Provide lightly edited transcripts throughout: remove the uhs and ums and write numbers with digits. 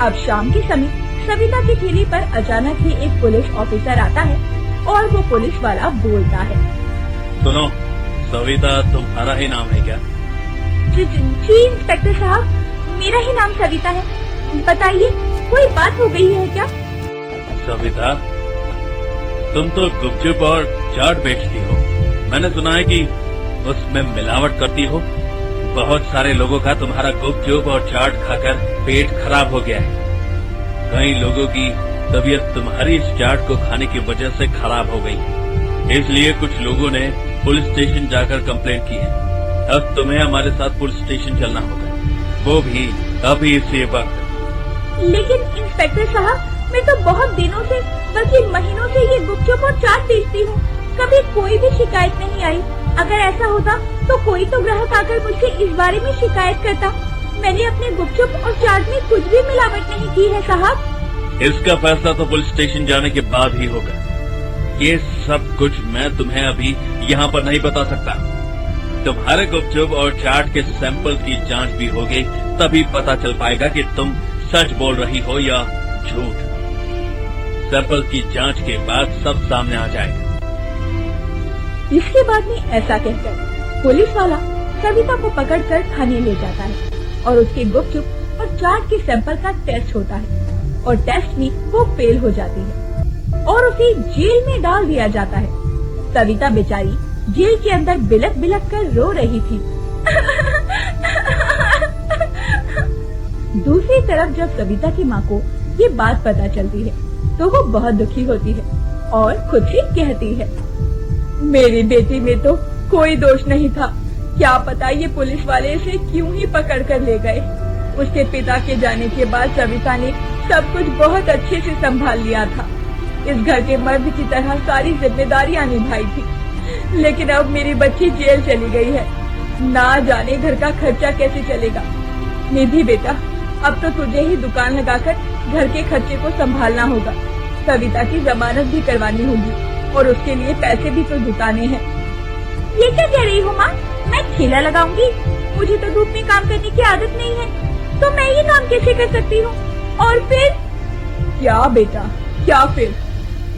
अब शाम के समय सविता की ठेली पर अचानक ही एक पुलिस ऑफिसर आता है और वो पुलिस वाला बोलता है, सुनो सविता, तुम्हारा ही नाम है क्या? जी इंस्पेक्टर साहब, मेरा ही नाम सविता है। बताइए, कोई बात हो गई है क्या? सविता, तुम तो गुपचुप और चाट बेचती हो। मैंने सुना है कि उसमें मिलावट करती हो। बहुत सारे लोगों का तुम्हारा गुपचुप और चाट खाकर पेट खराब हो गया है। कई लोगों की तबीयत तुम्हारी इस चाट को खाने की वजह से खराब हो गई। इसलिए कुछ लोगों ने पुलिस स्टेशन जाकर कंप्लेंट की है। अब तुम्हें हमारे साथ पुलिस स्टेशन चलना होगा, वो भी अभी इसी वक्त। लेकिन इंस्पेक्टर साहब, मैं तो बहुत दिनों से बल्कि महीनों से ये गुपचुप और चाट बेचती हूँ। कभी कोई भी शिकायत नहीं आई। अगर ऐसा होता तो कोई तो ग्राहक आकर मुझसे इस बारे में शिकायत करता। मैंने अपने गुपचुप और चाट में कुछ भी मिलावट नहीं की है साहब। इसका फैसला तो पुलिस स्टेशन जाने के बाद ही होगा। ये सब कुछ मैं तुम्हें अभी यहाँ पर नहीं बता सकता। तुम्हारे गुपचुप और चाट के सैंपल की जांच भी होगी, तभी पता चल पाएगा कि तुम सच बोल रही हो या झूठ। सैंपल की जांच के बाद सब सामने आ जाएगा। इसके बाद में ऐसा कहकर पुलिस वाला सविता को पकड़कर थाने ले जाता है और उसके गुपचुप और चाट के सैंपल का टेस्ट होता है और टेस्ट में वो फेल हो जाती है और उसे जेल में डाल दिया जाता है। सविता बेचारी जेल के अंदर बिलक बिलक कर रो रही थी। दूसरी तरफ जब सविता की माँ को ये बात पता चलती है तो वो बहुत दुखी होती है और खुद से कहती है, मेरी बेटी में तो कोई दोष नहीं था। क्या पता ये पुलिस वाले इसे क्यों ही पकड़ कर ले गए। उसके पिता के जाने के बाद सविता ने सब कुछ बहुत अच्छे से संभाल लिया था। इस घर के मर्द की तरह सारी जिम्मेदारियां निभाई थी। लेकिन अब मेरी बच्ची जेल चली गई है। ना जाने घर का खर्चा कैसे चलेगा। निधि बेटा, अब तो तुझे ही दुकान लगाकर घर के खर्चे को संभालना होगा। सविता की जमानत भी करवानी होगी और उसके लिए पैसे भी तो जुटाने हैं। ये क्या कह रही हो माँ? मैं ठेला लगाऊंगी? मुझे तो धूप में काम करने की आदत नहीं है, तो मैं ये काम कैसे कर सकती हूँ? और फिर? क्या बेटा, क्या फिर?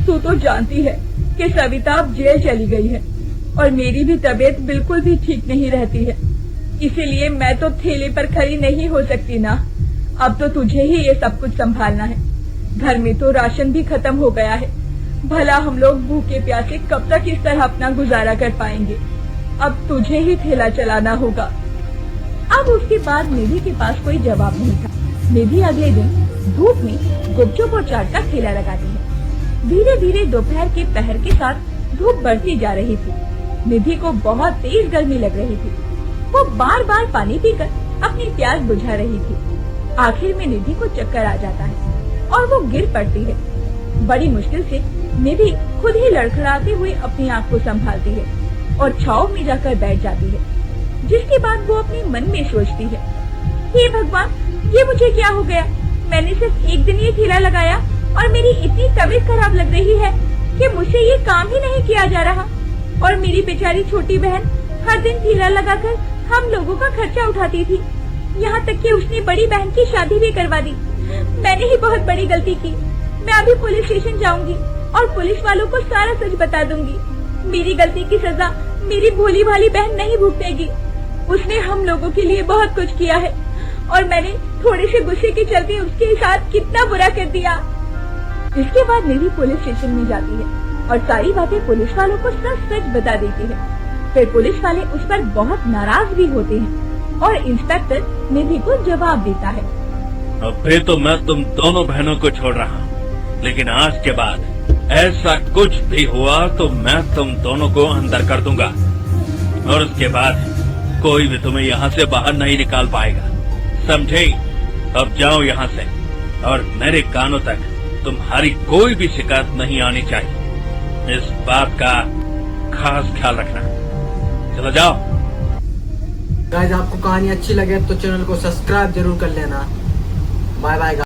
तू तो जानती है कि सविता अब जेल चली गई है और मेरी भी तबीयत बिल्कुल भी ठीक नहीं रहती है। इसीलिए मैं तो ठेले पर खड़ी नहीं हो सकती ना। अब तो तुझे ही ये सब कुछ संभालना है। घर में तो राशन भी खत्म हो गया है। भला हम लोग भूखे प्यासे कब तक इस तरह अपना गुजारा कर पाएंगे। अब तुझे ही ठेला चलाना होगा। अब उसके बाद निधि के पास कोई जवाब नहीं था। निधि अगले दिन धूप में गुपचुप और चाट का ठेला लगाती है। धीरे धीरे दोपहर के पहर के साथ धूप बढ़ती जा रही थी। निधि को बहुत तेज गर्मी लग रही थी। वो बार बार पानी पीकर अपनी प्यास बुझा रही थी। आखिर में निधि को चक्कर आ जाता है और वो गिर पड़ती है। बड़ी मुश्किल से निधि खुद ही लड़खड़ाते हुए अपनी आँख को संभालती है और छाव में जाकर बैठ जाती है। जिसके बाद वो अपने मन में सोचती है, हे भगवान, ये मुझे क्या हो गया? मैंने सिर्फ एक दिन ये ठेला लगाया और मेरी इतनी तबीयत खराब लग रही है कि मुझसे ये काम ही नहीं किया जा रहा। और मेरी बेचारी छोटी बहन हर दिन ठेला लगाकर हम लोगों का खर्चा उठाती थी। यहाँ तक कि उसने बड़ी बहन की शादी भी करवा दी। मैंने ही बहुत बड़ी गलती की। मैं अभी पुलिस स्टेशन जाऊंगी और पुलिस वालों को सारा सच बता दूंगी। मेरी गलती की सजा मेरी भोली भाली बहन नहीं भुगतेगी। उसने हम लोगों के लिए बहुत कुछ किया है और मैंने थोड़े से गुस्से के चलते उसके साथ कितना बुरा कर दिया। इसके बाद निधि पुलिस स्टेशन में जाती है और सारी बातें पुलिस वालों को सच बता देती है। फिर पुलिस वाले उस पर बहुत नाराज भी होते हैं और इंस्पेक्टर निधि को जवाब देता है, अब फिर तो मैं तुम दोनों बहनों को छोड़ रहा हूँ, लेकिन आज के बाद ऐसा कुछ भी हुआ तो मैं तुम दोनों को अंदर कर दूंगा और उसके बाद कोई भी तुम्हें यहाँ से बाहर नहीं निकाल पाएगा, समझे? अब जाओ यहाँ से और मेरे कानों तक तुम्हारी कोई भी शिकायत नहीं आनी चाहिए। इस बात का खास ख्याल रखना। चलो जाओ। गाइस, आपको कहानी अच्छी लगे तो चैनल को सब्सक्राइब जरूर कर लेना। Bye bye.